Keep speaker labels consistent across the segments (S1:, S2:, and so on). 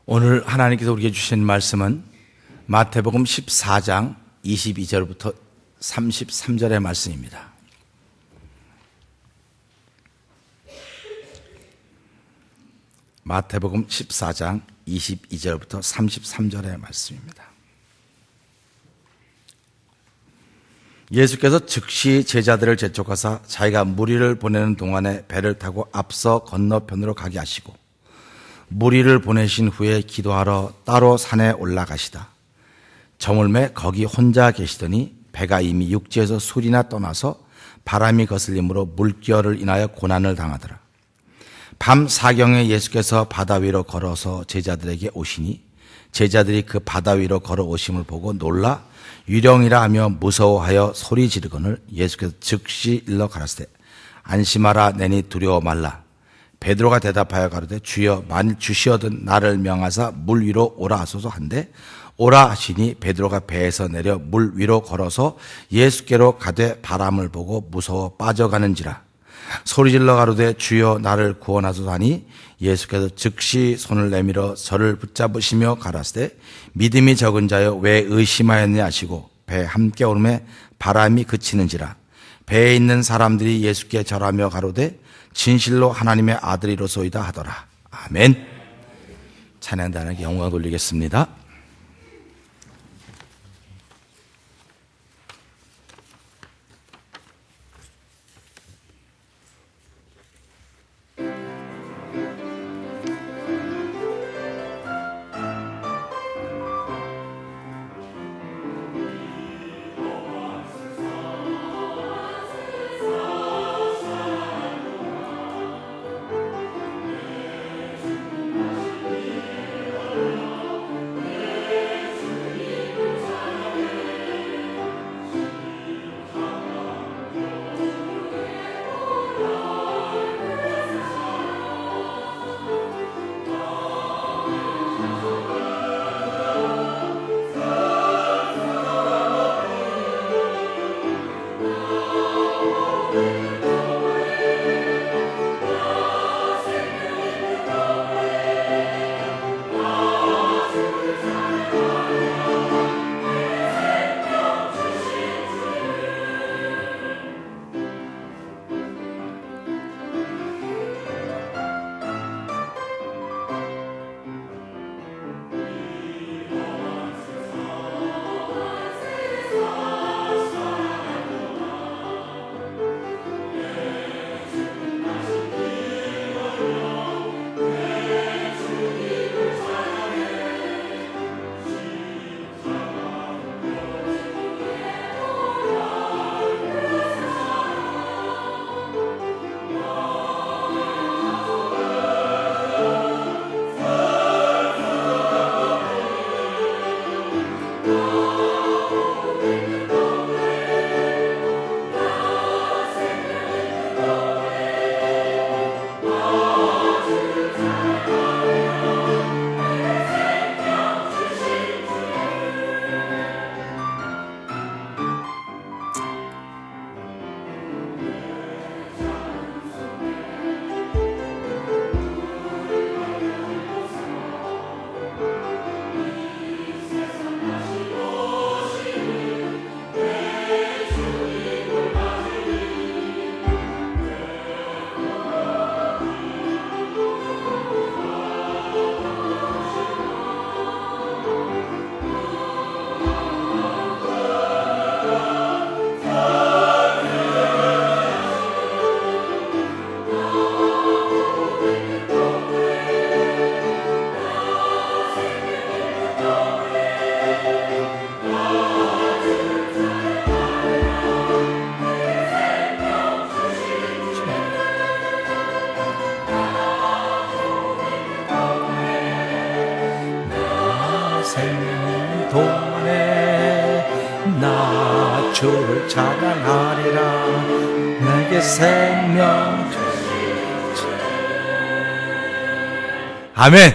S1: 오늘 하나님께서 우리에게 주신 말씀은 마태복음 14장 22절부터 33절의 말씀입니다. 마태복음 14장 22절부터 33절의 말씀입니다. 예수께서 즉시 제자들을 재촉하사 자기가 무리를 보내는 동안에 배를 타고 앞서 건너편으로 가게 하시고 무리를 보내신 후에 기도하러 따로 산에 올라가시다. 저물매 거기 혼자 계시더니 배가 이미 육지에서 술이나 떠나서 바람이 거슬림으로 물결을 인하여 고난을 당하더라. 밤 사경에 예수께서 바다 위로 걸어서 제자들에게 오시니 제자들이 그 바다 위로 걸어오심을 보고 놀라 유령이라 하며 무서워하여 소리 지르거늘 예수께서 즉시 일러 가라사대 안심하라 내니 두려워 말라. 베드로가 대답하여 가로되 주여 만일 주시어든 나를 명하사 물 위로 오라 하소서 한데 오라 하시니 베드로가 배에서 내려 물 위로 걸어서 예수께로 가되 바람을 보고 무서워 빠져가는지라. 소리질러 가로되 주여 나를 구원하소서 하니 예수께서 즉시 손을 내밀어 저를 붙잡으시며 가라사대 믿음이 적은 자여 왜 의심하였냐 하시고 배에 함께 오름에 바람이 그치는지라. 배에 있는 사람들이 예수께 절하며 가로되 진실로 하나님의 아들이로소이다 하더라. 아멘. 찬양단에게 영광 돌리겠습니다. 주를 찬양하리라. 내게 생명 아멘.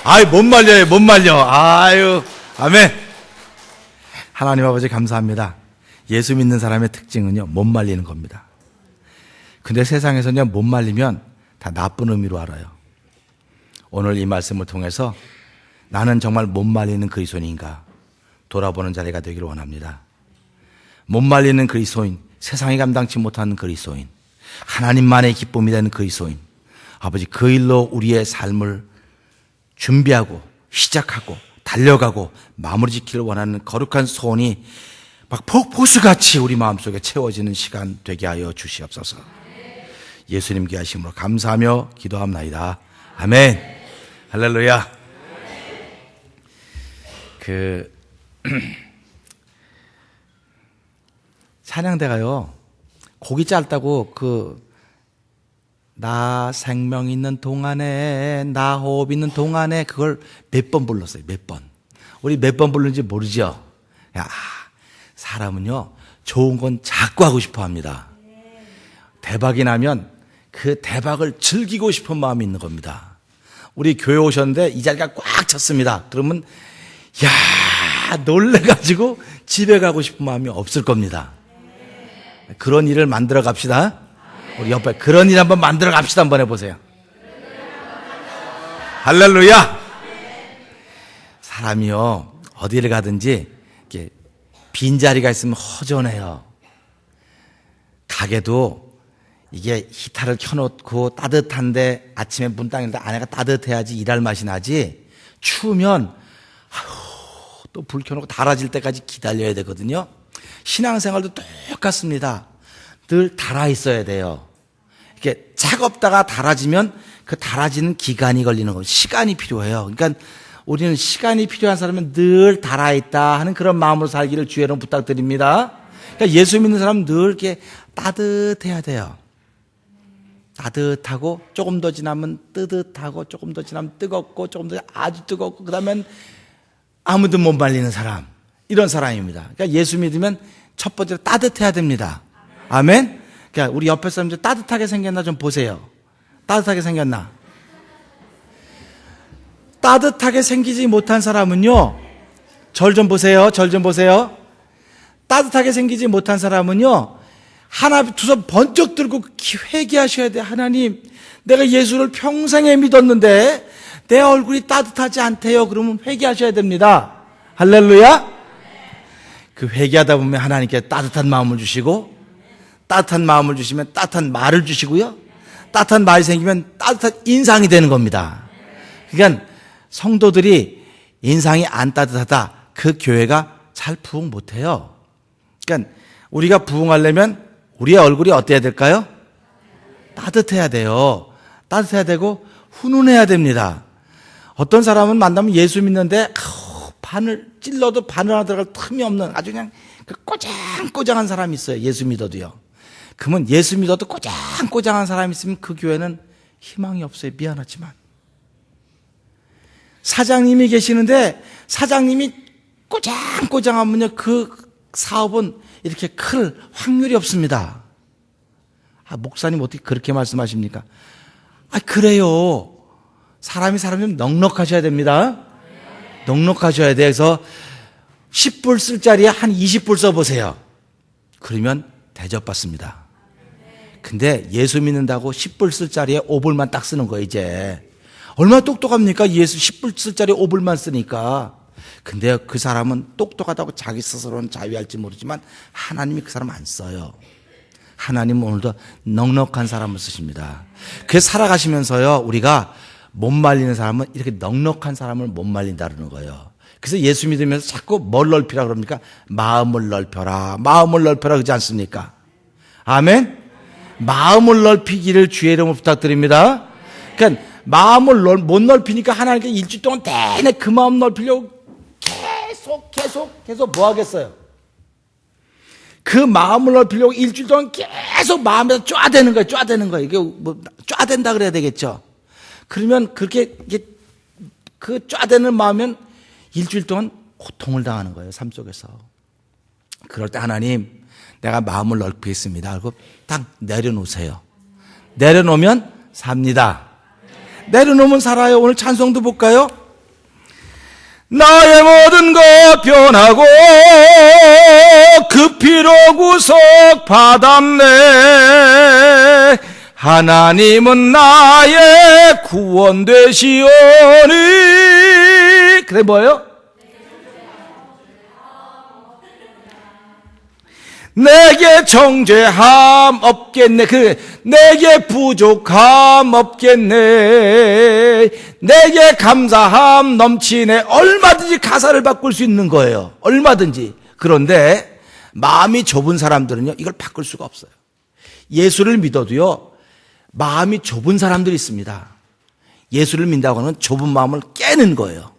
S1: 아유 못 말려요 못 말려. 아유 아멘. 하나님 아버지 감사합니다. 예수 믿는 사람의 특징은요 못 말리는 겁니다. 근데 세상에서는요 못 말리면 다 나쁜 의미로 알아요. 오늘 이 말씀을 통해서 나는 정말 못 말리는 그리스도인인가 돌아보는 자리가 되기를 원합니다. 못 말리는 그리스도인, 세상이 감당치 못하는 그리스도인, 하나님만의 기쁨이 되는 그리스도인, 아버지 그 일로 우리의 삶을 준비하고 시작하고 달려가고 마무리 짓기를 원하는 거룩한 소원이 막 폭포수같이 우리 마음속에 채워지는 시간 되게 하여 주시옵소서. 예수님 귀하심으로 감사하며 기도합나이다. 아멘. 할렐루야. 찬양대가요, 곡이 짧다고 나 생명 있는 동안에, 나 호흡 있는 동안에 그걸 몇 번 불렀어요. 몇 번. 우리 몇 번 부르는지 모르죠? 사람은요, 좋은 건 자꾸 하고 싶어 합니다. 대박이 나면 그 대박을 즐기고 싶은 마음이 있는 겁니다. 우리 교회 오셨는데 이 자리가 꽉 찼습니다. 그러면 놀래가지고 집에 가고 싶은 마음이 없을 겁니다. 그런 일을 만들어 갑시다. 우리 옆에 그런 일 한번 만들어 갑시다. 한번 해보세요. 할렐루야. 사람이요, 어디를 가든지 이렇게 빈자리가 있으면 허전해요. 가게도 이게 히터를 켜놓고 따뜻한데 아침에 문 딱 열는데 안에가 따뜻해야지 일할 맛이 나지, 추우면 또 불 켜놓고 달아질 때까지 기다려야 되거든요. 신앙생활도 똑같습니다. 늘 달아 있어야 돼요. 이렇게 차갑다가 달아지면 그 달아지는 기간이 걸리는 거예요. 시간이 필요해요. 그러니까 우리는 시간이 필요한 사람은 늘 달아 있다 하는 그런 마음으로 살기를 주의 이름으로 부탁드립니다. 그러니까 예수 믿는 사람은 늘 이렇게 따뜻해야 돼요. 따뜻하고 조금 더 지나면 뜨뜻하고 조금 더 지나면 뜨겁고 조금 더 아주 뜨겁고 그다음엔 아무도 못 말리는 사람, 이런 사람입니다. 그러니까 예수 믿으면 첫 번째로 따뜻해야 됩니다. 아멘. 그러니까 우리 옆에 사람들 따뜻하게 생겼나 좀 보세요. 따뜻하게 생겼나? 따뜻하게 생기지 못한 사람은요, 절 좀 보세요. 절 좀 보세요. 따뜻하게 생기지 못한 사람은요, 하나 두 손 번쩍 들고 회개하셔야 돼. 하나님, 내가 예수를 평생에 믿었는데 내 얼굴이 따뜻하지 않대요. 그러면 회개하셔야 됩니다. 할렐루야. 그 회개하다 보면 하나님께 따뜻한 마음을 주시고, 따뜻한 마음을 주시면 따뜻한 말을 주시고요, 따뜻한 말이 생기면 따뜻한 인상이 되는 겁니다. 그러니까 성도들이 인상이 안 따뜻하다, 그 교회가 잘 부흥 못해요. 그러니까 우리가 부흥하려면 우리의 얼굴이 어때야 될까요? 따뜻해야 돼요. 따뜻해야 되고 훈훈해야 됩니다. 어떤 사람은 만나면 예수 믿는데 바늘 찔러도 바늘 하나 들어갈 틈이 없는 아주 그냥 꼬장꼬장한 사람이 있어요. 예수 믿어도요. 그러면 예수 믿어도 꼬장꼬장한 사람이 있으면 그 교회는 희망이 없어요. 미안하지만. 사장님이 계시는데 사장님이 꼬장꼬장하면요, 그 사업은 이렇게 클 확률이 없습니다. 목사님 어떻게 그렇게 말씀하십니까? 그래요. 사람이 좀 넉넉하셔야 됩니다. 넉넉하셔야 돼서 10불 쓸 자리에 한 20불 써보세요. 그러면 대접받습니다. 근데 예수 믿는다고 10불 쓸 자리에 5불만 딱 쓰는 거예요, 이제. 얼마나 똑똑합니까? 예수 10불 쓸 자리에 5불만 쓰니까. 근데 그 사람은 똑똑하다고 자기 스스로는 자위할지 모르지만 하나님이 그 사람 안 써요. 하나님은 오늘도 넉넉한 사람을 쓰십니다. 그래서 살아가시면서요, 우리가 못 말리는 사람은 이렇게 넉넉한 사람을 못 말린다는 거예요. 그래서 예수 믿으면서 자꾸 뭘 넓히라 그럽니까? 마음을 넓혀라. 마음을 넓혀라 그러지 않습니까? 아멘? 마음을 넓히기를 주의 이름으로 부탁드립니다. 그러니까 마음을 못 넓히니까 하나님께 일주일 동안 내내 그 마음 넓히려고 계속 뭐 하겠어요? 그 마음을 넓히려고 일주일 동안 계속 마음에서 쫙대는 거예요. 쫙대는 거예요. 이게 뭐 쫙댄다 그래야 되겠죠. 그러면 그렇게 그 쫙대는 마음은 일주일 동안 고통을 당하는 거예요. 삶 속에서. 그럴 때 하나님, 내가 마음을 넓히겠습니다 하고 딱 내려놓으세요. 내려놓으면 삽니다. 내려놓으면 살아요. 오늘 찬송도 볼까요? 나의 모든 것 변하고 그 피로 구속 받았네. 하나님은 나의 구원 되시오니 그래 뭐예요? 내게 정죄함 없겠네. 내게 부족함 없겠네. 내게 감사함 넘치네. 얼마든지 가사를 바꿀 수 있는 거예요. 얼마든지. 그런데 마음이 좁은 사람들은요, 이걸 바꿀 수가 없어요. 예수를 믿어도요, 마음이 좁은 사람들이 있습니다. 예수를 믿는다고 하는 좁은 마음을 깨는 거예요.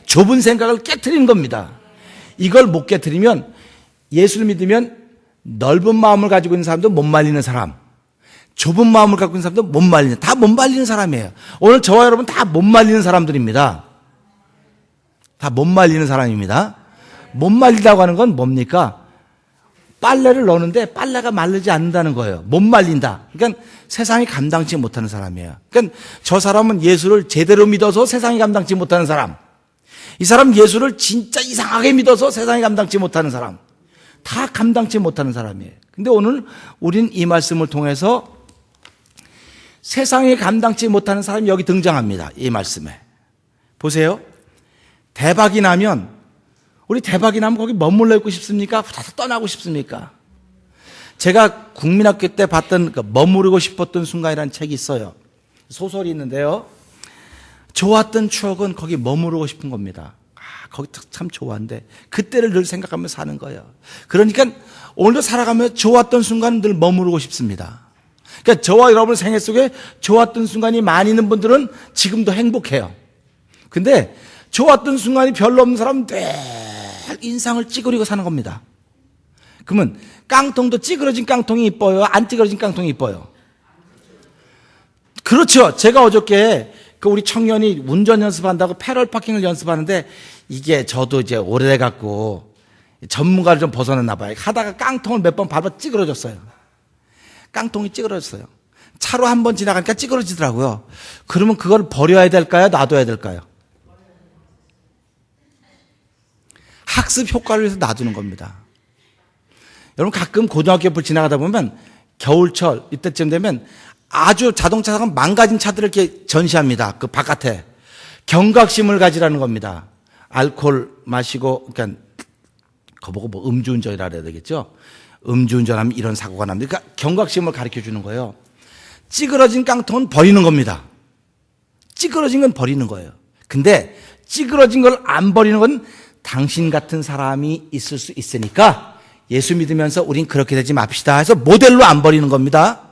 S1: 좁은 생각을 깨트리는 겁니다. 이걸 못 깨트리면, 예수를 믿으면 넓은 마음을 가지고 있는 사람도 못 말리는 사람, 좁은 마음을 갖고 있는 사람도 못 말리는, 다 못 말리는 사람이에요. 오늘 저와 여러분 다 못 말리는 사람들입니다. 다 못 말리는 사람입니다. 못 말리다고 하는 건 뭡니까? 빨래를 넣는데 빨래가 마르지 않는다는 거예요. 못 말린다. 그러니까 세상이 감당치 못하는 사람이에요. 그러니까 저 사람은 예수를 제대로 믿어서 세상이 감당치 못하는 사람. 이 사람 예수를 진짜 이상하게 믿어서 세상이 감당치 못하는 사람. 다 감당치 못하는 사람이에요. 근데 오늘 우린 이 말씀을 통해서 세상에 감당치 못하는 사람이 여기 등장합니다. 이 말씀에. 보세요. 대박이 나면, 우리 대박이 나면 거기 머물러 있고 싶습니까? 다 떠나고 싶습니까? 제가 국민학교 때 봤던 머무르고 싶었던 순간이라는 책이 있어요. 소설이 있는데요. 좋았던 추억은 거기 머무르고 싶은 겁니다. 거기 참 좋았는데 그때를 늘 생각하면서 사는 거예요. 그러니까 오늘도 살아가면서 좋았던 순간은 늘 머무르고 싶습니다. 그러니까 저와 여러분 생애 속에 좋았던 순간이 많이 있는 분들은 지금도 행복해요. 근데 좋았던 순간이 별로 없는 사람은 늘 인상을 찌그리고 사는 겁니다. 그러면 깡통도 찌그러진 깡통이 이뻐요? 안 찌그러진 깡통이 이뻐요? 그렇죠. 제가 어저께 우리 청년이 운전 연습한다고 패럴 파킹을 연습하는데 이게 저도 이제 오래돼갖고 전문가를 좀 벗어났나 봐요. 하다가 깡통을 몇 번 밟아 찌그러졌어요. 깡통이 찌그러졌어요. 차로 한 번 지나가니까 찌그러지더라고요. 그러면 그걸 버려야 될까요? 놔둬야 될까요? 학습 효과를 위해서 놔두는 겁니다. 여러분 가끔 고등학교 옆을 지나가다 보면 겨울철 이때쯤 되면 아주 자동차가 망가진 차들을 이렇게 전시합니다. 그 바깥에. 경각심을 가지라는 겁니다. 알코올 마시고, 그러니까, 그거 보고 뭐 음주운전이라 해야 되겠죠? 음주운전하면 이런 사고가 납니다. 그러니까 경각심을 가르쳐 주는 거예요. 찌그러진 깡통은 버리는 겁니다. 찌그러진 건 버리는 거예요. 근데 찌그러진 걸 안 버리는 건 당신 같은 사람이 있을 수 있으니까 예수 믿으면서 우린 그렇게 되지 맙시다 해서 모델로 안 버리는 겁니다.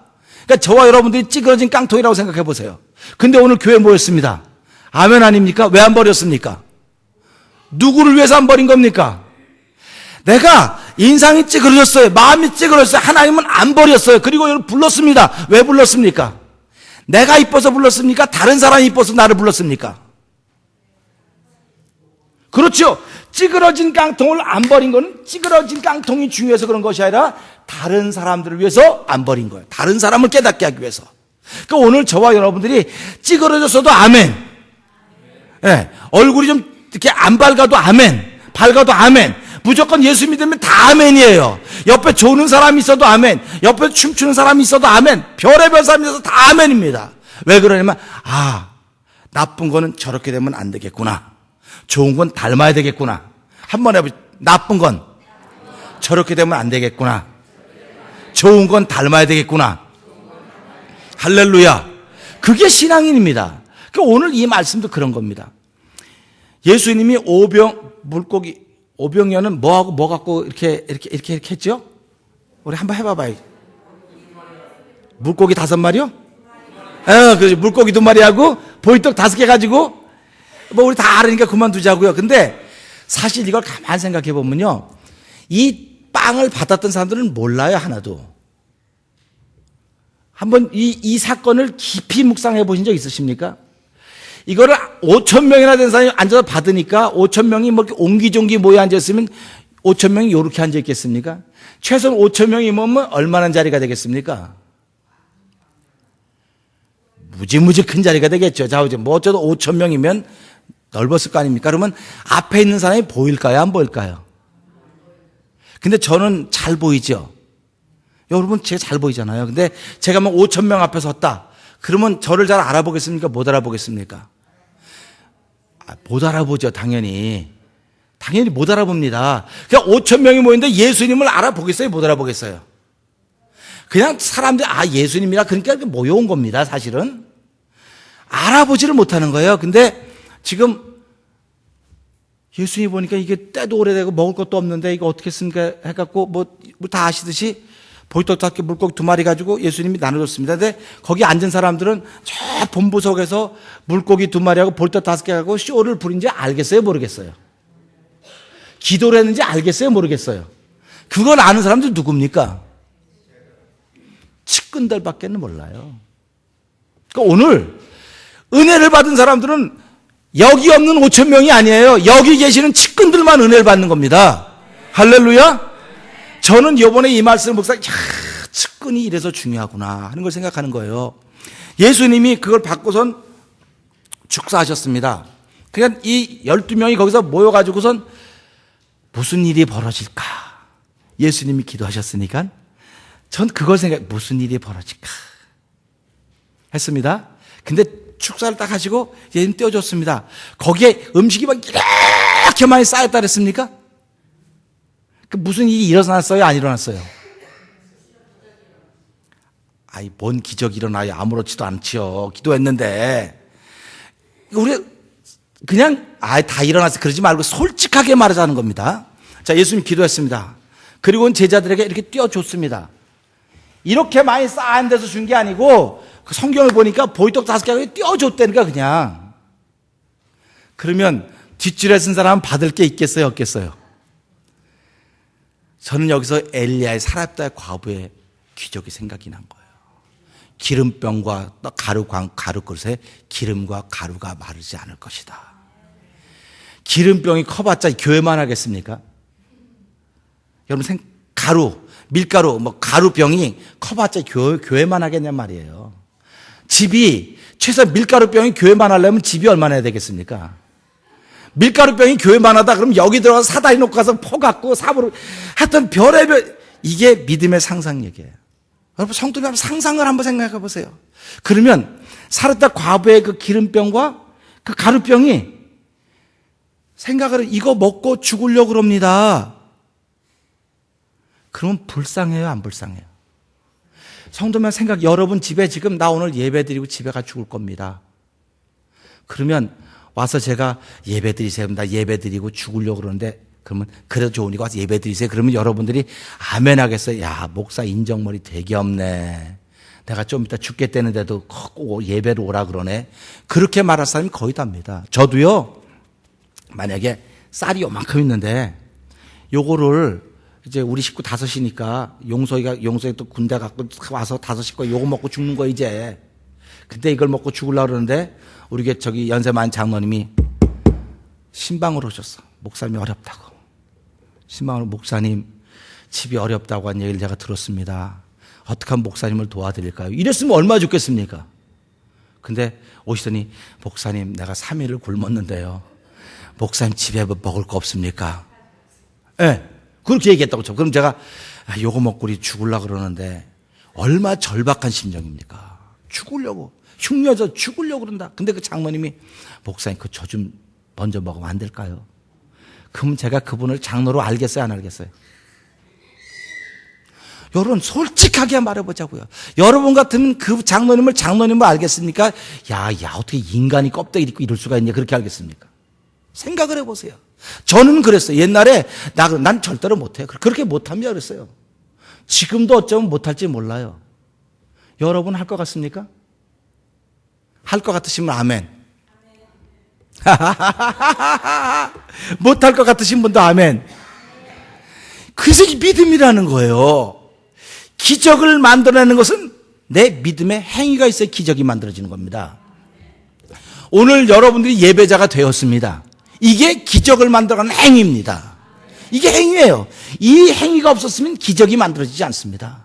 S1: 그러니까 저와 여러분들이 찌그러진 깡통이라고 생각해 보세요. 근데 오늘 교회 모였습니다. 아멘 아닙니까? 왜 안 버렸습니까? 누구를 위해서 안 버린 겁니까? 내가 인상이 찌그러졌어요. 마음이 찌그러졌어요. 하나님은 안 버렸어요. 그리고 여러분 불렀습니다. 왜 불렀습니까? 내가 이뻐서 불렀습니까? 다른 사람이 이뻐서 나를 불렀습니까? 그렇죠. 찌그러진 깡통을 안 버린 건 찌그러진 깡통이 중요해서 그런 것이 아니라 다른 사람들을 위해서 안 버린 거예요. 다른 사람을 깨닫게 하기 위해서. 그러니까 오늘 저와 여러분들이 찌그러졌어도 아멘. 네, 얼굴이 좀 이렇게 안 밝아도 아멘. 밝아도 아멘. 무조건 예수 믿으면 다 아멘이에요. 옆에 조는 사람이 있어도 아멘. 옆에 춤추는 사람이 있어도 아멘. 별의별 사람이 있어도 다 아멘입니다. 왜 그러냐면 나쁜 거는 저렇게 되면 안 되겠구나. 좋은 건 닮아야 되겠구나. 한번 해보죠. 나쁜 건 저렇게 되면 안 되겠구나. 좋은 건 닮아야 되겠구나. 할렐루야. 그게 신앙인입니다. 그러니까 오늘 이 말씀도 그런 겁니다. 예수님이 오병이어는 뭐하고 뭐 갖고 이렇게 했죠? 우리 한번 해봐봐요. 물고기 5마리요? 그렇죠. 물고기 2마리하고 보이떡 5개 가지고 뭐 우리 다 알으니까 그만두자고요. 근데 사실 이걸 가만 생각해 보면요, 이 빵을 받았던 사람들은 몰라요. 하나도. 한번 이 사건을 깊이 묵상해 보신 적 있으십니까? 이거를 5,000명이나 된 사람이 앉아서 받으니까 5,000명이 뭐 이렇게 옹기종기 모여 앉았으면 5,000명이 이렇게 앉아 있겠습니까? 최소한 5,000명이 모으면 얼마나 자리가 되겠습니까? 무지무지 큰 자리가 되겠죠. 자, 뭐 어쩌다 5,000명이면 넓었을 거 아닙니까? 그러면 앞에 있는 사람이 보일까요? 안 보일까요? 근데 저는 잘 보이죠? 여러분, 제가 잘 보이잖아요. 근데 제가 뭐 5,000명 앞에 섰다. 그러면 저를 잘 알아보겠습니까? 못 알아보겠습니까? 못 알아보죠, 당연히. 당연히 못 알아봅니다. 그냥 5천 명이 모였는데 예수님을 알아보겠어요, 못 알아보겠어요? 그냥 사람들이 예수님이라 그러니까 모여온 겁니다, 사실은. 알아보지를 못하는 거예요. 근데 지금 예수님 보니까 이게 때도 오래되고 먹을 것도 없는데 이거 어떻게 했습니까? 해갖고 뭐 다 아시듯이 보리떡 물고기 2마리 가지고 예수님이 나눠줬습니다. 근데 거기 앉은 사람들은 저 본부석에서 물고기 2마리하고 보리떡 5개 하고 쇼를 부린지 알겠어요? 모르겠어요? 기도를 했는지 알겠어요? 모르겠어요? 그걸 아는 사람들 누굽니까? 측근들밖에 몰라요. 그러니까 오늘 은혜를 받은 사람들은 여기 없는 5천 명이 아니에요. 여기 계시는 측근들만 은혜를 받는 겁니다. 할렐루야. 저는 이번에 이 말씀을 목사, 측근이 이래서 중요하구나 하는 걸 생각하는 거예요. 예수님이 그걸 받고선 축사하셨습니다. 그러니까 이 12명이 거기서 모여가지고선 무슨 일이 벌어질까? 예수님이 기도하셨으니까 전 그걸 무슨 일이 벌어질까? 했습니다. 근데 축사를 딱 하시고 예수님 떼어줬습니다. 거기에 음식이 막 이렇게 많이 쌓였다 그랬습니까? 무슨 일이 일어났어요? 안 일어났어요? 뭔 기적이 일어나요? 아무렇지도 않지요. 기도했는데. 우리 그냥 다 일어났어 그러지 말고 솔직하게 말하자는 겁니다. 자, 예수님 기도했습니다. 그리고 제자들에게 이렇게 띄워줬습니다. 이렇게 많이 쌓은 데서 준 게 아니고 그 성경을 보니까 보리떡 5개 띄워줬다니까 그냥. 그러면 뒷줄에 쓴 사람은 받을 게 있겠어요? 없겠어요? 저는 여기서 엘리야의 사렙다의 과부의 기적이 생각이 난 거예요. 기름병과 가루 그릇에 기름과 가루가 마르지 않을 것이다. 기름병이 커봤자 교회만 하겠습니까? 여러분 밀가루, 가루병이 커봤자 교회만 하겠냔 말이에요. 집이 최소한 밀가루병이 교회만 하려면 집이 얼마나 해야 되겠습니까? 밀가루병이 교회만 하다 그러면 여기 들어가서 사다리 놓고 가서 퍼갖고 삽으로 하여튼 별의별 이게 믿음의 상상력이에요. 여러분 성도님 한번 상상을 한번 생각해 보세요. 그러면 사렙다 과부의 그 기름병과 그 가루병이 생각을 이거 먹고 죽으려고 그럽니다. 그러면 불쌍해요, 안 불쌍해요? 성도면 여러분 집에 지금 나 오늘 예배 드리고 집에 가 죽을 겁니다. 그러면 와서 제가 예배 드리세요. 나 예배 드리고 죽으려고 그러는데 그러면 그래도 좋으니까 와서 예배 드리세요. 그러면 여러분들이 아멘 하겠어요. 야, 목사 인정머리 되게 없네. 내가 좀 이따 죽겠다는데도 꼭 예배로 오라 그러네. 그렇게 말할 사람이 거의 다입니다. 저도요. 만약에 쌀이 요만큼 있는데 요거를 이제 우리 식구 5이니까 용서이가 또 군대 갖고 와서 5 식구 요거 먹고 죽는 거 이제. 근데 이걸 먹고 죽으려고 그러는데 우리 저기 연세 많은 장로님이 신방으로 오셨어. 목사님이 어렵다고. 신방으로 목사님 집이 어렵다고 한 얘기를 제가 들었습니다. 어떻게 하면 목사님을 도와드릴까요? 이랬으면 얼마나 좋겠습니까? 근데 오시더니 목사님 내가 3일을 굶었는데요. 목사님 집에 먹을 거 없습니까? 네. 그렇게 얘기했다고 쳐. 그럼 제가 요거 먹고 우리 죽으려고 그러는데 얼마나 절박한 심정입니까? 죽으려고. 흉려져 죽으려고 그런다. 근데 그 장로님이 목사님 그 저 좀 먼저 먹으면 안 될까요? 그럼 제가 그분을 장로로 알겠어요? 안 알겠어요? 여러분 솔직하게 말해보자고요. 여러분 같으면 그 장로님을 장로님으로 알겠습니까? 야 어떻게 인간이 껍데기 입고 이럴 수가 있냐 그렇게 알겠습니까? 생각을 해보세요. 저는 그랬어요. 옛날에 난 절대로 못해요. 그렇게 못하면 그랬어요. 지금도 어쩌면 못할지 몰라요. 여러분 할 것 같습니까? 할 것 같으시면 아멘. 못할 것 같으신 분도 아멘. 그래서 이 믿음이라는 거예요. 기적을 만들어내는 것은 내 믿음의 행위가 있어야 기적이 만들어지는 겁니다. 오늘 여러분들이 예배자가 되었습니다. 이게 기적을 만들어가는 행위입니다. 이게 행위예요. 이 행위가 없었으면 기적이 만들어지지 않습니다.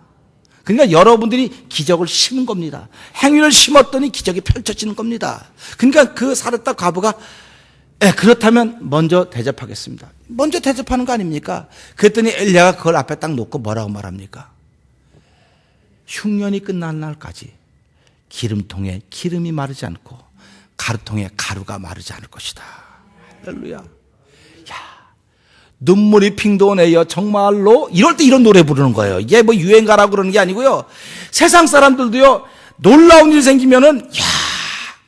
S1: 그러니까 여러분들이 기적을 심은 겁니다. 행위를 심었더니 기적이 펼쳐지는 겁니다. 그러니까 그 사렙다 과부가 그렇다면 먼저 대접하겠습니다. 먼저 대접하는 거 아닙니까? 그랬더니 엘리야가 그걸 앞에 딱 놓고 뭐라고 말합니까? 흉년이 끝난 날까지 기름통에 기름이 마르지 않고 가루통에 가루가 마르지 않을 것이다. 할렐루야. 야, 눈물이 핑도내요. 정말로 이럴 때 이런 노래 부르는 거예요. 이게 뭐 유행가라고 그러는 게 아니고요. 세상 사람들도요. 놀라운 일이 생기면은 야,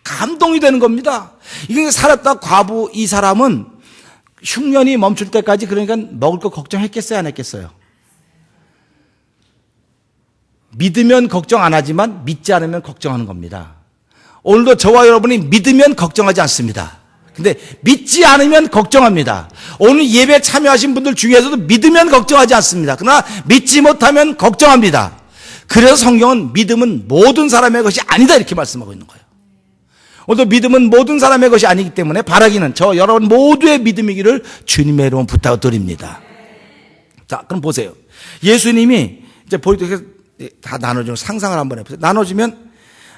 S1: 감동이 되는 겁니다. 이게 살았다 과부 이 사람은 흉년이 멈출 때까지 그러니까 먹을 거 걱정했겠어요, 안 했겠어요? 믿으면 걱정 안 하지만 믿지 않으면 걱정하는 겁니다. 오늘도 저와 여러분이 믿으면 걱정하지 않습니다. 근데 믿지 않으면 걱정합니다. 오늘 예배 참여하신 분들 중에서도 믿으면 걱정하지 않습니다. 그러나 믿지 못하면 걱정합니다. 그래서 성경은 믿음은 모든 사람의 것이 아니다 이렇게 말씀하고 있는 거예요. 오늘도 믿음은 모든 사람의 것이 아니기 때문에 바라기는 저 여러분 모두의 믿음이기를 주님의 이름으로 부탁드립니다. 자, 그럼 보세요. 예수님이 이제 보이도 다 나눠주는 상상을 한번 해보세요. 나눠주면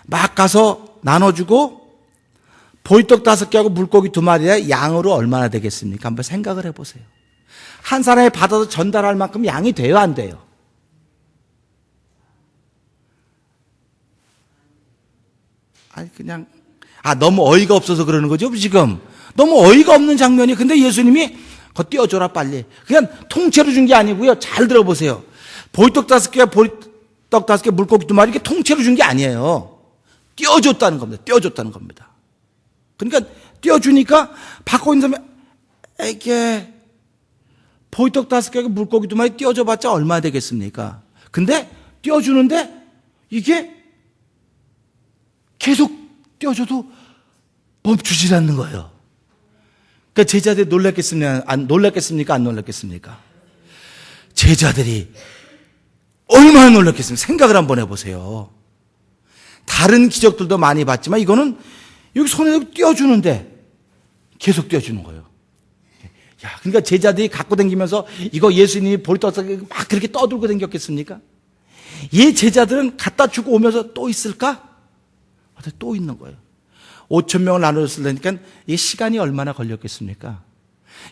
S1: 막 가서 나눠주고 보이떡 5개하고 물고기 2마리에 양으로 얼마나 되겠습니까? 한번 생각을 해보세요. 한 사람이 받아서 전달할 만큼 양이 돼요, 안 돼요? 아니 그냥 너무 어이가 없어서 그러는 거죠 지금. 너무 어이가 없는 장면이. 근데 예수님이 그거 띄워줘라 빨리. 그냥 통째로 준 게 아니고요. 잘 들어보세요. 보이떡 5개, 보이떡 5개, 물고기 2마리 이렇게 통째로 준 게 아니에요. 띄워줬다는 겁니다. 띄워줬다는 겁니다. 그러니까 띄워주니까 받고 있는 사람이 이게 보이떡 5개하고 물고기 2마리 띄워줘봤자 얼마 되겠습니까? 근데 띄워주는데 이게 계속 띄워줘도 멈추지 않는 거예요. 그러니까 제자들이 놀랐겠습니까? 안 놀랐겠습니까? 제자들이 얼마나 놀랐겠습니까? 생각을 한번 해보세요. 다른 기적들도 많이 봤지만 이거는 여기 손에 띄워주는데 계속 띄워주는 거예요. 야, 그러니까 제자들이 갖고 다니면서 이거 예수님이 보리떡 막 그렇게 떠들고 다녔겠습니까? 이 제자들은 갖다 주고 오면서 또 있을까? 또 있는 거예요. 5,000명을 나눠줬으니까 이 시간이 얼마나 걸렸겠습니까?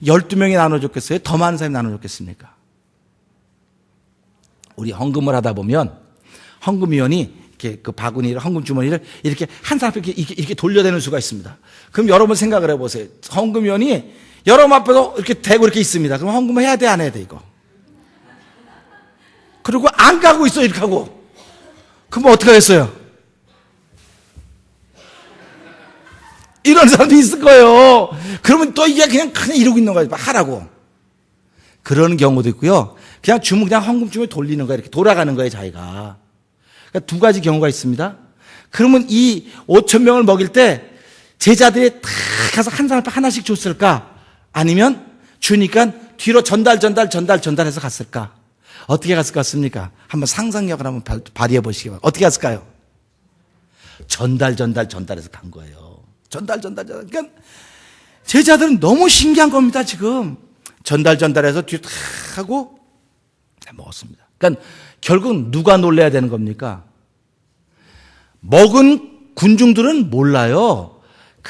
S1: 12명이 나눠줬겠어요? 더 많은 사람이 나눠줬겠습니까? 우리 헌금을 하다 보면 헌금위원이 이렇게 그 바구니를 헌금 주머니를 이렇게 한 사람 이렇게 돌려대는 수가 있습니다. 그럼 여러분 생각을 해보세요. 헌금위원이 여러분 앞에서 이렇게 대고 이렇게 있습니다. 그럼 헌금을 해야 돼, 안 해야 돼, 이거? 그리고 안 가고 있어, 이렇게 하고. 그럼 어떻게 하겠어요? 이런 사람도 있을 거예요. 그러면 또 이게 그냥 이러고 있는 거예요. 하라고. 그런 경우도 있고요. 그냥 그냥 헌금 주머니 돌리는 거예요. 이렇게 돌아가는 거예요, 자기가. 그러니까 2가지 경우가 있습니다. 그러면 이 5,000명을 먹일 때 제자들이 다 가서 한 사람 하나씩 줬을까? 아니면 주니까 뒤로 전달해서 갔을까? 어떻게 갔을 것 같습니까? 한번 상상력을 한번 발휘해 보시기 바랍니다. 어떻게 갔을까요? 전달해서 간 거예요. 전달. 그러니까 제자들은 너무 신기한 겁니다, 지금. 전달해서 뒤로 탁 하고 먹었습니다. 그러니까 결국 누가 놀라야 되는 겁니까? 먹은 군중들은 몰라요.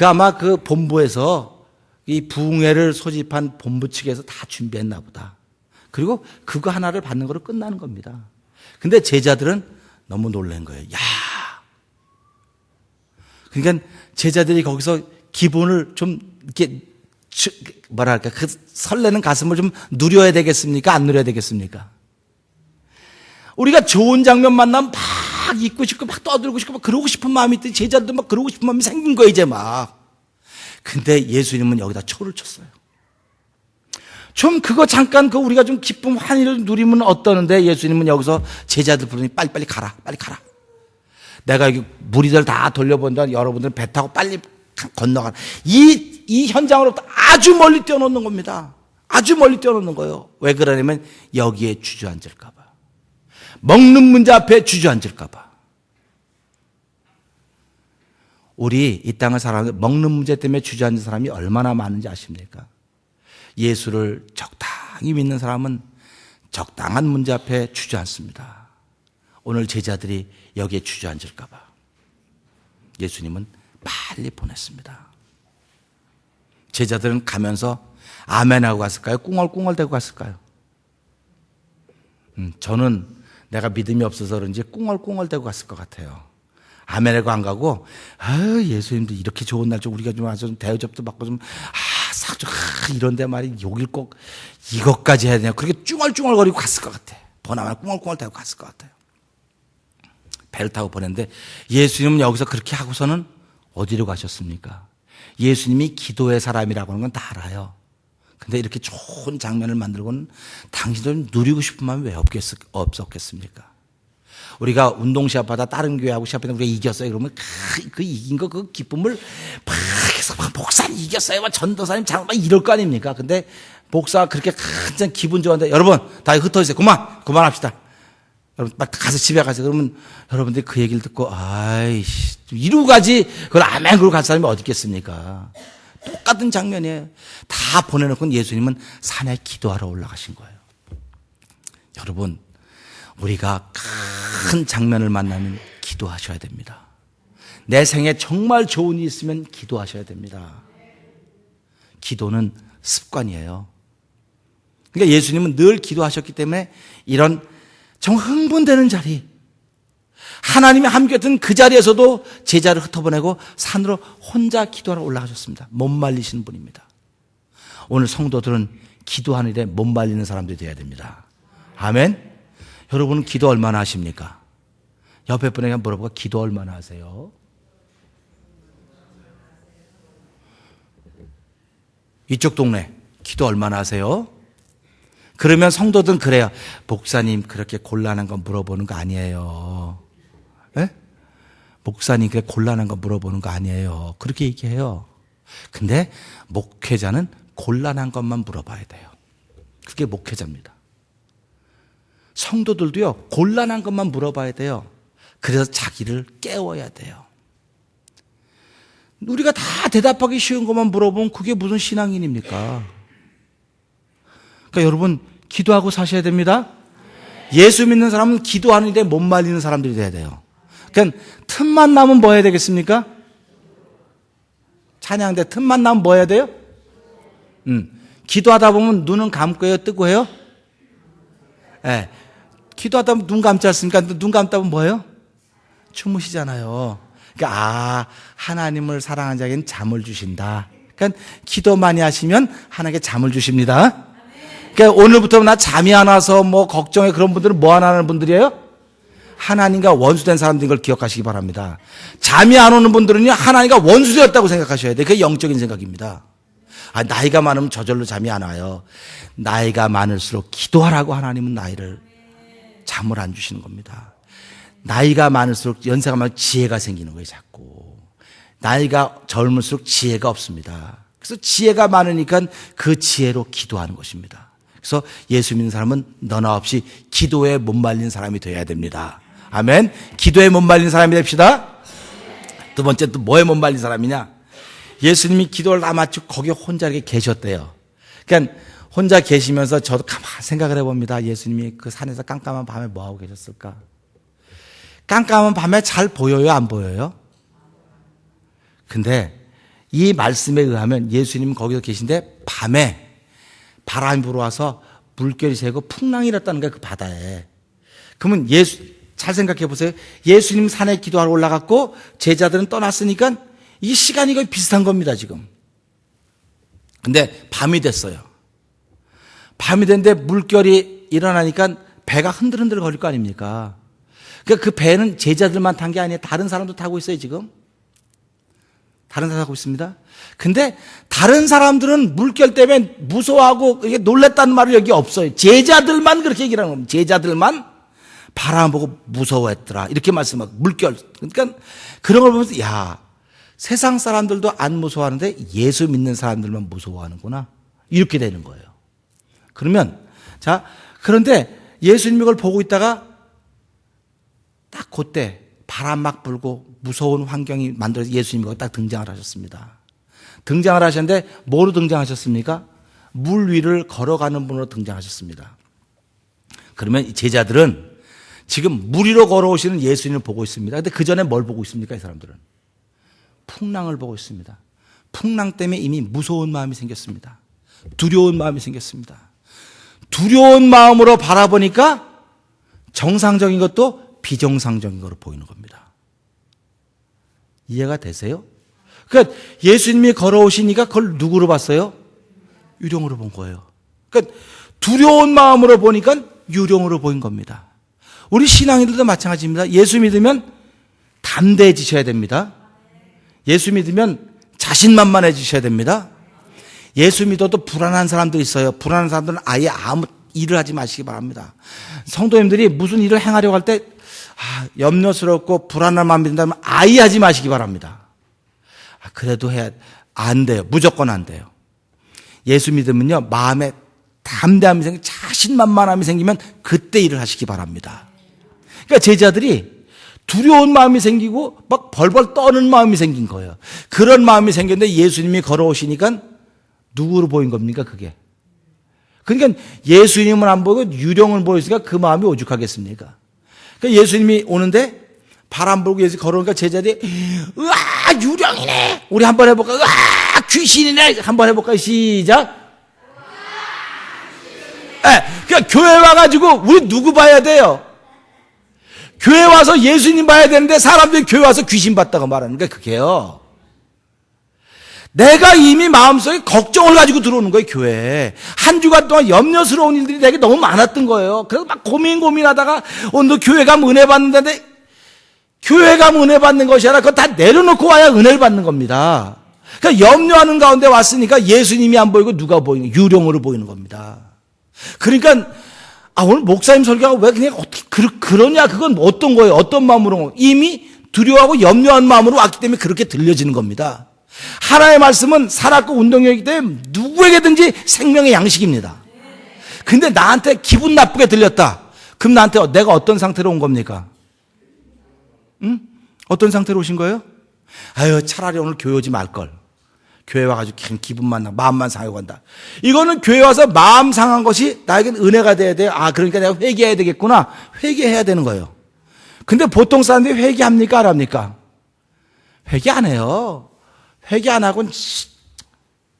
S1: 아마 그 본부에서 이 부흥회를 소집한 본부 측에서 다 준비했나 보다. 그리고 그거 하나를 받는 거로 끝나는 겁니다. 근데 제자들은 너무 놀란 거예요. 야! 그러니까 제자들이 거기서 기분을 좀 이렇게 뭐랄까 그 설레는 가슴을 좀 누려야 되겠습니까? 안 누려야 되겠습니까? 우리가 좋은 장면 만나면 막 잊고 싶고 막 떠들고 싶고 막 그러고 싶은 마음이 있더니 제자들도 막 그러고 싶은 마음이 생긴 거예요, 이제 막. 근데 예수님은 여기다 초를 쳤어요. 좀 그거 잠깐 우리가 좀 기쁨 환희를 누리면 어떠는데 예수님은 여기서 제자들 부르니 빨리 가라. 내가 여기 무리들 다 돌려본다. 여러분들은 배 타고 빨리 건너가라. 이 현장으로부터 아주 멀리 떼어놓는 겁니다. 아주 멀리 떼어놓는 거예요. 왜 그러냐면 여기에 주저앉을까 봐. 먹는 문제 앞에 주저앉을까 봐. 우리 이 땅을 살아가는 먹는 문제 때문에 주저앉은 사람이 얼마나 많은지 아십니까? 예수를 적당히 믿는 사람은 적당한 문제 앞에 주저앉습니다. 오늘 제자들이 여기에 주저앉을까 봐 예수님은 빨리 보냈습니다. 제자들은 가면서 아멘하고 갔을까요? 꿍얼꿍얼대고 갔을까요? 저는 내가 믿음이 없어서 그런지 꿍얼꿍얼대고 갔을 것 같아요. 아멘하고 안 가고 예수님도 이렇게 좋은 날 좀 우리가 좀 와서 좀 대우접도 받고 좀 이런데 말이 여길 꼭 이것까지 해야 되냐. 그렇게 쭝얼쭝얼거리고 갔을 것 같아. 보나마나 꿍얼꿍얼 대고 갔을 것 같아요. 배를 타고 보냈는데 예수님은 여기서 그렇게 하고서는 어디로 가셨습니까? 예수님이 기도의 사람이라고 하는 건 다 알아요. 근데 이렇게 좋은 장면을 만들고는 당신들은 누리고 싶은 마음이 왜 없었겠습니까? 우리가 운동 시합하다 다른 교회하고 시합하다 우리가 이겼어요. 그러면 그 이긴 거 그 기쁨을 막 해서 목사님 이겼어요. 막 전도사님 막 이럴 거 아닙니까? 근데 목사가 그렇게 가장 기분 좋았는데 여러분 다 흩어지세요. 그만합시다. 여러분 막 가서 집에 가세요. 그러면 여러분들이 그 얘기를 듣고 아이씨 이러고 가지 그걸 아멘 그러고 갈 사람이 어디 있겠습니까? 똑같은 장면이에요. 다 보내놓고 예수님은 산에 기도하러 올라가신 거예요. 여러분 우리가 큰 장면을 만나면 기도하셔야 됩니다. 내 생에 정말 좋은 일이 있으면 기도하셔야 됩니다. 기도는 습관이에요. 그러니까 예수님은 늘 기도하셨기 때문에 이런 정말 흥분되는 자리, 하나님이 함께했던 그 자리에서도 제자를 흩어보내고 산으로 혼자 기도하러 올라가셨습니다. 못 말리시는 분입니다. 오늘 성도들은 기도하는 일에 못 말리는 사람들이 되어야 됩니다. 아멘. 여러분은 기도 얼마나 하십니까? 옆에 분에게 한번 물어보고 기도 얼마나 하세요? 이쪽 동네 기도 얼마나 하세요? 그러면 성도들은 그래요. 목사님 그렇게 곤란한 거 물어보는 거 아니에요. 예? 목사님 그렇게 곤란한 거 물어보는 거 아니에요. 그렇게 얘기해요. 근데 목회자는 곤란한 것만 물어봐야 돼요. 그게 목회자입니다. 성도들도요 곤란한 것만 물어봐야 돼요. 그래서 자기를 깨워야 돼요. 우리가 다 대답하기 쉬운 것만 물어보면 그게 무슨 신앙인입니까? 그러니까 여러분 기도하고 사셔야 됩니다. 예수 믿는 사람은 기도하는데 못 말리는 사람들이 돼야 돼요. 그러니까 틈만 나면 뭐 해야 되겠습니까? 찬양대 틈만 나면 뭐 해야 돼요? 기도하다 보면 눈은 감고 해요? 뜨고 해요? 네. 기도하다 보면 눈 감지 않습니까? 눈 감다 보면 뭐예요? 주무시잖아요. 그러니까 하나님을 사랑하는 자에게는 잠을 주신다. 그러니까 기도 많이 하시면 하나님께 잠을 주십니다. 그러니까 오늘부터 나 잠이 안 와서 뭐 걱정해 그런 분들은 뭐 안 하는 분들이에요? 하나님과 원수된 사람들인 걸 기억하시기 바랍니다. 잠이 안 오는 분들은요 하나님과 원수되었다고 생각하셔야 돼요. 그게 영적인 생각입니다. 나이가 많으면 저절로 잠이 안 와요. 나이가 많을수록 기도하라고 하나님은 나이를 잠을 안 주시는 겁니다. 나이가 많을수록 연세가 많으면 지혜가 생기는 거예요. 자꾸 나이가 젊을수록 지혜가 없습니다. 그래서 지혜가 많으니까 그 지혜로 기도하는 것입니다. 그래서 예수 믿는 사람은 너나 없이 기도에 못 말린 사람이 되어야 됩니다. 아멘. 기도에 못 말린 사람이 됩시다. 두 번째 또 뭐에 못 말린 사람이냐? 예수님이 기도를 다 마치고 거기 혼자 이렇게 계셨대요. 그러니까 혼자 계시면서 저도 가만히 생각을 해봅니다. 예수님이 그 산에서 깜깜한 밤에 뭐하고 계셨을까? 깜깜한 밤에 잘 보여요? 안 보여요? 근데 이 말씀에 의하면 예수님은 거기서 계신데 밤에 바람이 불어와서 물결이 새고 풍랑이 일었다는 거예요. 그 바다에. 그러면 잘 생각해 보세요. 예수님 산에 기도하러 올라갔고 제자들은 떠났으니까 이 시간이 거의 비슷한 겁니다. 지금. 근데 밤이 됐어요. 밤이 됐는데 물결이 일어나니까 배가 흔들흔들 거릴 거 아닙니까? 그러니까 그 배는 제자들만 탄 게 아니에요. 다른 사람도 타고 있어요, 지금. 다른 사람 타고 있습니다. 근데 다른 사람들은 물결 때문에 무서워하고 놀랬다는 말을 여기 없어요. 제자들만 그렇게 얘기를 하는 겁니다. 제자들만 바람 보고 무서워했더라. 이렇게 말씀하고 물결. 그러니까 그런 걸 보면서 야, 세상 사람들도 안 무서워하는데 예수 믿는 사람들만 무서워하는구나. 이렇게 되는 거예요. 그러면 그런데 예수님이 그걸 보고 있다가 딱 그때 바람 막 불고 무서운 환경이 만들어서 예수님이 딱 등장을 하셨습니다. 등장을 하셨는데 뭐로 등장하셨습니까? 물 위를 걸어가는 분으로 등장하셨습니다. 그러면 이 제자들은 지금 물 위로 걸어오시는 예수님을 보고 있습니다. 근데 그 전에 뭘 보고 있습니까? 이 사람들은 풍랑을 보고 있습니다. 풍랑 때문에 이미 무서운 마음이 생겼습니다. 두려운 마음이 생겼습니다. 두려운 마음으로 바라보니까 정상적인 것도 비정상적인 것으로 보이는 겁니다. 이해가 되세요? 그러니까 예수님이 걸어오시니까 그걸 누구로 봤어요? 유령으로 본 거예요. 그러니까 두려운 마음으로 보니까 유령으로 보인 겁니다. 우리 신앙인들도 마찬가지입니다. 예수 믿으면 담대해지셔야 됩니다. 예수 믿으면 자신만만해지셔야 됩니다. 예수 믿어도 불안한 사람도 있어요. 불안한 사람들은 아예 아무 일을 하지 마시기 바랍니다. 성도님들이 무슨 일을 행하려고 할 때 염려스럽고 불안한 마음이 든다면 아예 하지 마시기 바랍니다. 그래도 안 돼요. 무조건 안 돼요. 예수 믿으면요, 마음에 담대함이 생기고 자신만만함이 생기면 그때 일을 하시기 바랍니다. 그러니까 제자들이 두려운 마음이 생기고 막 벌벌 떠는 마음이 생긴 거예요. 그런 마음이 생겼는데 예수님이 걸어오시니까 누구로 보인 겁니까, 그게? 그러니까 예수님은 안 보이고 유령을 보였으니까 그 마음이 오죽하겠습니까? 그러니까 예수님이 오는데 바람 불고 예수 걸어오니까 제자들이 으아, 유령이네. 우리 한번 해볼까? 으아, 귀신이네. 한번 해볼까? 시작. 그러니까 교회 와가지고 우리 누구 봐야 돼요? 교회 와서 예수님 봐야 되는데 사람들이 교회 와서 귀신 봤다고 말하는 게 그게요. 내가 이미 마음속에 걱정을 가지고 들어오는 거예요, 교회에. 한 주간 동안 염려스러운 일들이 되게 너무 많았던 거예요. 그래서 막 고민하다가 오늘 교회 가면 은혜 받는다는데 교회 가면 은혜 받는 것이 아니라 그거 다 내려놓고 와야 은혜를 받는 겁니다. 그러니까 염려하는 가운데 왔으니까 예수님이 안 보이고 누가 보이는 거예요? 유령으로 보이는 겁니다. 그러니까 오늘 목사님 설교가 왜 그냥 어떻게 그러냐? 그건 어떤 거예요? 어떤 마음으로? 이미 두려워하고 염려한 마음으로 왔기 때문에 그렇게 들려지는 겁니다. 하나의 말씀은 살았고 운동력이기 때문에 누구에게든지 생명의 양식입니다. 근데 나한테 기분 나쁘게 들렸다. 그럼 나한테 내가 어떤 상태로 온 겁니까? 응? 어떤 상태로 오신 거예요? 차라리 오늘 교회 오지 말걸. 교회 와가지고 그냥 기분만 나, 마음만 상하고 간다. 이거는 교회 와서 마음 상한 것이 나에겐 은혜가 돼야 돼요. 그러니까 내가 회개해야 되겠구나. 회개해야 되는 거예요. 근데 보통 사람들이 회개합니까? 안 합니까? 회개 안 해요. 회개 안 하고